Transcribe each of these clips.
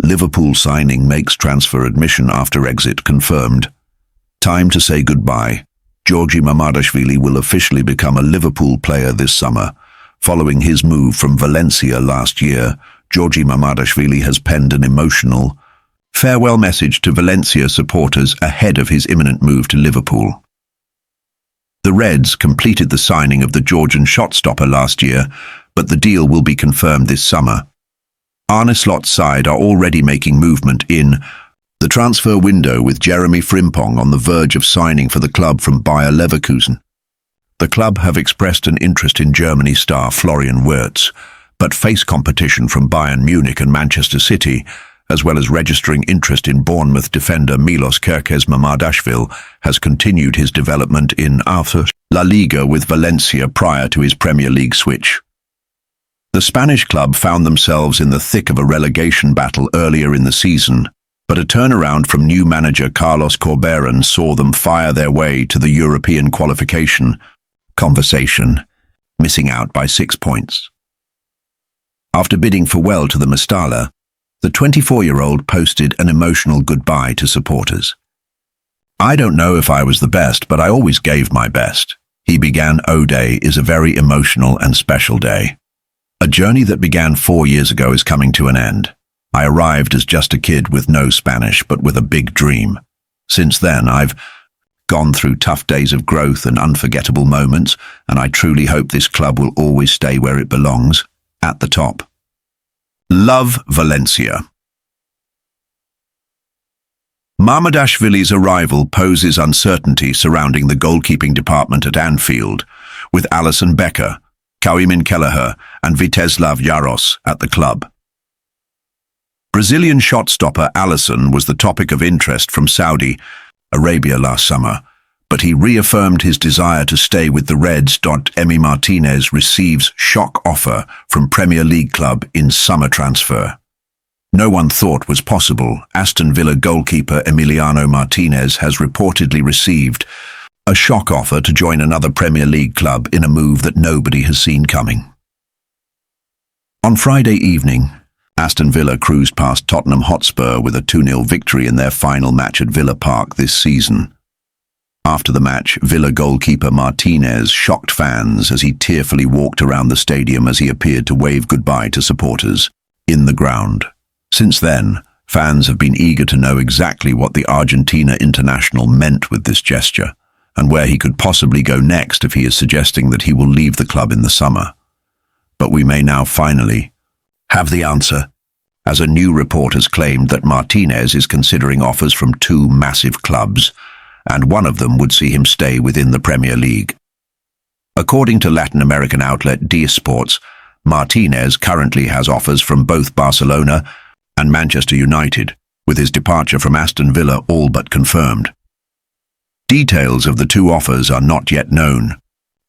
Liverpool signing makes transfer admission after exit confirmed. Time to say goodbye. Georgi Mamadashvili will officially become a Liverpool player this summer. Following his move from Valencia last year, Georgi Mamadashvili has penned an emotional farewell message to Valencia supporters ahead of his imminent move to Liverpool. The Reds completed the signing of the Georgian shot-stopper last year, but the deal will be confirmed this summer. Arne Slot's side are already making movement in the transfer window, with Jeremy Frimpong on the verge of signing for the club from Bayer Leverkusen. The club have expressed an interest in Germany star Florian Wirtz, but face competition from Bayern Munich and Manchester City, as well as registering interest in Bournemouth defender Milos Kerkez. Mamadashvili has continued his development in La Liga with Valencia prior to his Premier League switch. The Spanish club found themselves in the thick of a relegation battle earlier in the season, but a turnaround from new manager Carlos Corberán saw them fire their way to the European qualification conversation, missing out by 6 points. After bidding farewell to the Mestalla, the 24-year-old posted an emotional goodbye to supporters. "I don't know if I was the best, but I always gave my best." He began, "O-Day is a very emotional and special day. A journey that began 4 years ago is coming to an end. I arrived as just a kid with no Spanish, but with a big dream. Since then, I've gone through tough days of growth and unforgettable moments, and I truly hope this club will always stay where it belongs, at the top. Love, Valencia." Mamadashvili's arrival poses uncertainty surrounding the goalkeeping department at Anfield, with Alisson Becker, Kauimin Kelleher and Viteslav Jaros at the club. Brazilian shot-stopper Alisson was the topic of interest from Saudi Arabia last summer, but he reaffirmed his desire to stay with the Reds. Emi Martinez receives shock offer from Premier League club in summer transfer. No one thought was possible. Aston Villa goalkeeper Emiliano Martinez has reportedly received a shock offer to join another Premier League club in a move that nobody has seen coming. On Friday evening, Aston Villa cruised past Tottenham Hotspur with a 2-0 victory in their final match at Villa Park this season. After the match, Villa goalkeeper Martinez shocked fans as he tearfully walked around the stadium as he appeared to wave goodbye to supporters in the ground. Since then, fans have been eager to know exactly what the Argentina international meant with this gesture, and where he could possibly go next if he is suggesting that he will leave the club in the summer. But we may now finally have the answer, as a new report has claimed that Martinez is considering offers from 2 massive clubs, and one of them would see him stay within the Premier League. According to Latin American outlet DS Sports, Martinez currently has offers from both Barcelona and Manchester United, with his departure from Aston Villa all but confirmed. Details of the 2 offers are not yet known,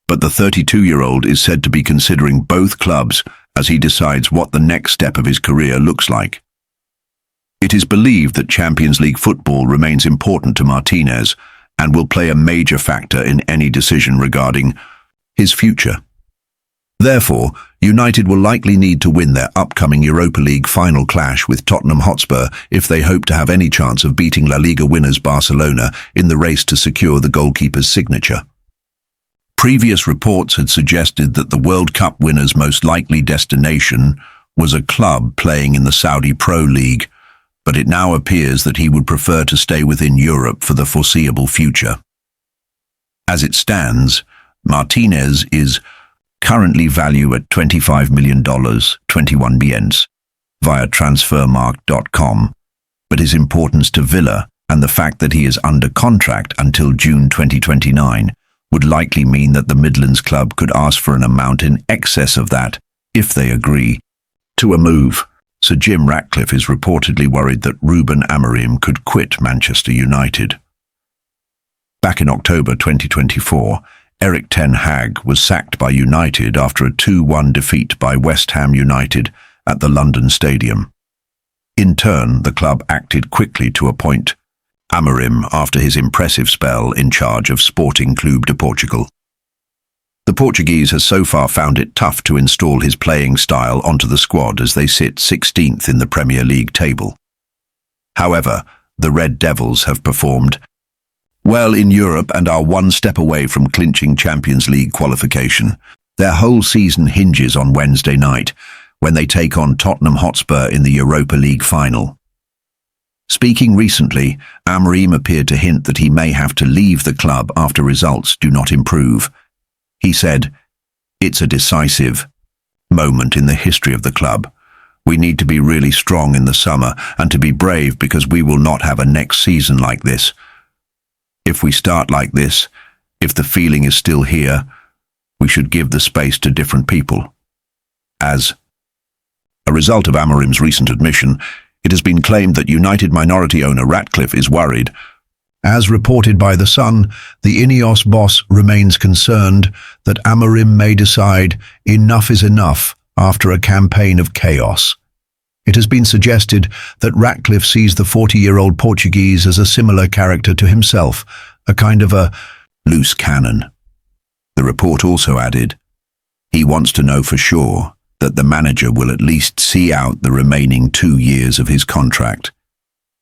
but the 32-year-old is said to be considering both clubs as he decides what the next step of his career looks like. It is believed that Champions League football remains important to Martinez and will play a major factor in any decision regarding his future. Therefore, United will likely need to win their upcoming Europa League final clash with Tottenham Hotspur if they hope to have any chance of beating La Liga winners Barcelona in the race to secure the goalkeeper's signature. Previous reports had suggested that the World Cup winner's most likely destination was a club playing in the Saudi Pro League, but it now appears that he would prefer to stay within Europe for the foreseeable future. As it stands, Martinez is currently valued at $25 million, 21 biens, via transfermarkt.com, but his importance to Villa and the fact that he is under contract until June 2029 would likely mean that the Midlands club could ask for an amount in excess of that if they agree to a move. Sir Jim Ratcliffe is reportedly worried that Ruben Amorim could quit Manchester United. Back in October 2024, Erik ten Hag was sacked by United after a 2-1 defeat by West Ham United at the London Stadium. In turn, the club acted quickly to appoint Amorim after his impressive spell in charge of Sporting Clube de Portugal. The Portuguese has so far found it tough to install his playing style onto the squad as they sit 16th in the Premier League table. However, the Red Devils have performed well in Europe and are one step away from clinching Champions League qualification. Their whole season hinges on Wednesday night, when they take on Tottenham Hotspur in the Europa League final. Speaking recently, Amorim appeared to hint that he may have to leave the club after results do not improve. He said, "It's a decisive moment in the history of the club. We need to be really strong in the summer and to be brave because we will not have a next season like this. If we start like this, if the feeling is still here, we should give the space to different people." As a result of Amorim's recent admission, it has been claimed that United minority owner Ratcliffe is worried. As reported by The Sun, the Ineos boss remains concerned that Amorim may decide enough is enough after a campaign of chaos. It has been suggested that Ratcliffe sees the 40-year-old Portuguese as a similar character to himself, a kind of a loose cannon. The report also added, he wants to know for sure that the manager will at least see out the remaining 2 years of his contract,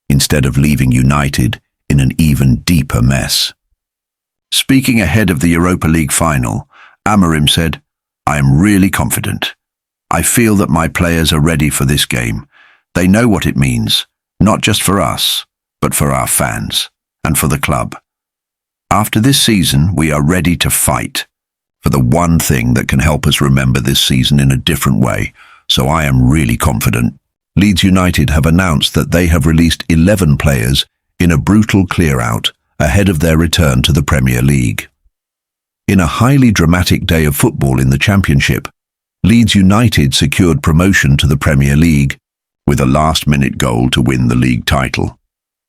instead of leaving United in an even deeper mess. Speaking ahead of the Europa League final, Amorim said, "I am really confident. I feel that my players are ready for this game. They know what it means, not just for us, but for our fans and for the club. After this season, we are ready to fight for the one thing that can help us remember this season in a different way, so I am really confident." Leeds United have announced that they have released 11 players in a brutal clear-out ahead of their return to the Premier League. In a highly dramatic day of football in the Championship, Leeds United secured promotion to the Premier League with a last-minute goal to win the league title.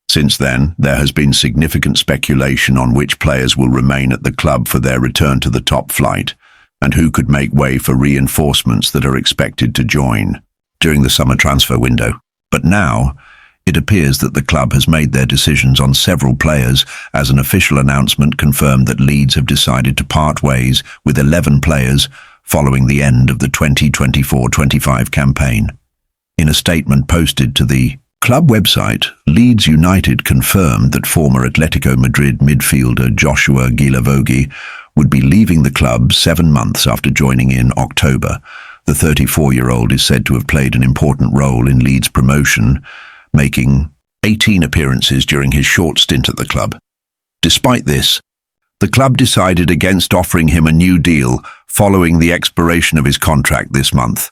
Since then, there has been significant speculation on which players will remain at the club for their return to the top flight, and who could make way for reinforcements that are expected to join during the summer transfer window. But now, it appears that the club has made their decisions on several players, as an official announcement confirmed that Leeds have decided to part ways with 11 players following the end of the 2024-25 campaign. In a statement posted to the club website, Leeds United confirmed that former Atletico Madrid midfielder Joshua Guilavogui would be leaving the club 7 months after joining in October. The 34-year-old is said to have played an important role in Leeds' promotion, making 18 appearances during his short stint at the club. Despite this, the club decided against offering him a new deal following the expiration of his contract this month.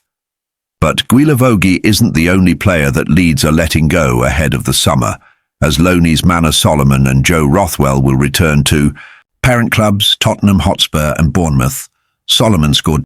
But Guilavogui isn't the only player that Leeds are letting go ahead of the summer, as loanees Manor Solomon and Joe Rothwell will return to parent clubs Tottenham Hotspur and Bournemouth. Solomon scored